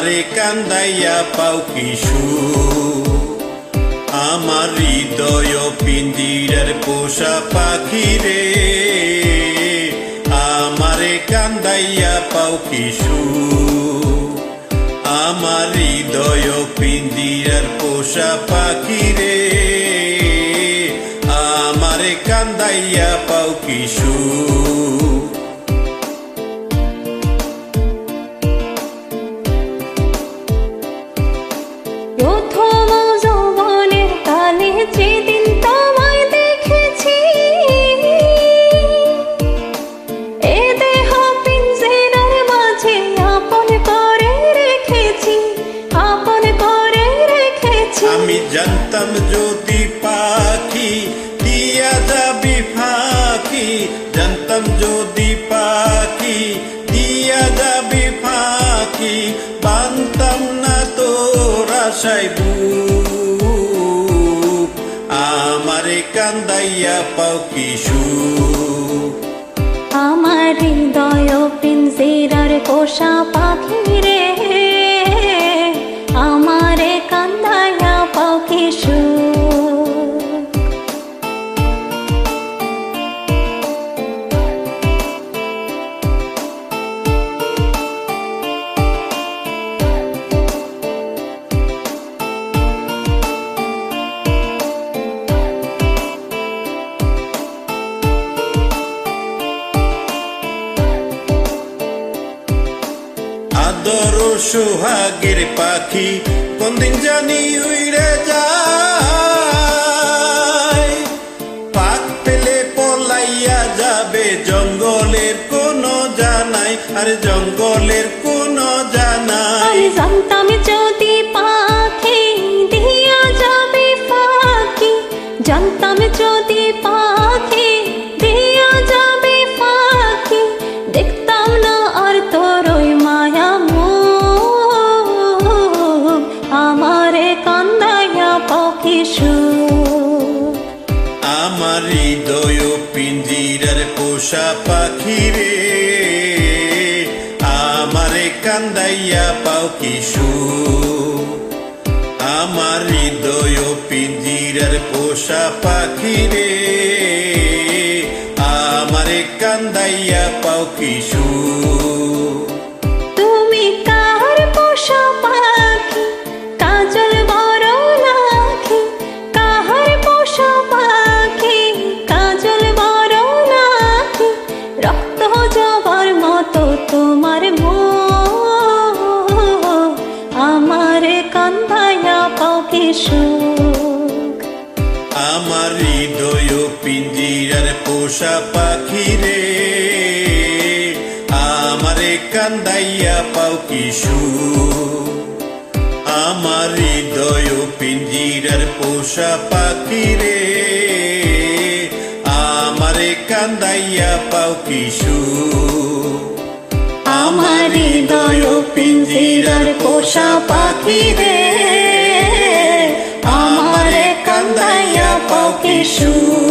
আমারে কান্দাইয়া পাও কি সুখ, আমার হৃদয় পিঞ্জিরার পোষা পাখি রে, আমারে কান্দাইয়া পাও কি সুখ, আমার হৃদয় পিঞ্জিরার পোষা পাখি রে, আমারে কান্দাইয়া পাও কি সুখ। প্রথম যৌবনের কালে যেদিন তোমায় দেখেছি, এ দেহ পিঞ্জরার মাঝে আপন করে রেখেছি, আপন করে রেখেছি। আমি জানতাম যদি পাখি দিয়া যাবি ফাঁকি, জানতাম যদি পাখি দিয়া যাবি ফাঁকি, বানতাম না তোর আশায় বুক, আমারে কান্দাইয়া পাও কি সুখ, আমার হৃদয় পিঞ্জরার পোষা পাখি রে, আমারে কান্দাইয়া পাও কি সুখ। আদর সোহাগের পাখি কোনদিন জানি উড়ে যায়, পাক পেলে পলাইয়া যাবে জঙ্গলের কোনো জানাই, আর জঙ্গলের কোনো জানাই। জানতাম যদি পাখি দিয়া যাবে ফাঁকি, জানতাম যদি পাখি দিয়া যাবে ফাঁকি, দেখতাম না আর তোর ওই মায়া মুখ, আমারে কান্দাইয়া পাও কি সুখ, আমার হৃদয় পিঞ্জিরার পোষা পাখি রে, আমারে কান্দাইয়া পাও কি সুখ, আমার হৃদয় পিঞ্জিরার পোষা পাখি রে, আমারে কান্দাইয়া পাও কি সুখ। তুমি কার পোষা পাখি, কাজল বড় লাখি, কাহার পোষা পাখি, কাজল বড় লাখি, রক্ত জবার মতো তোমার মুখ, আমারে কান্দাইয়া পাও কি সুখ, আমার হৃদয় পিঞ্জিরার পোষা পাখি রে, আমারে কান্দাইয়া পাও কি সুখ, আমার হৃদয় পিঞ্জিরার পোষা পাখি রে, আমারে কান্দাইয়া পাও কি সুখ, আমার হৃদয় পিঞ্জিরার পোষা পাখি রে, আমারে কান্দাইয়া পাও কি সুখ।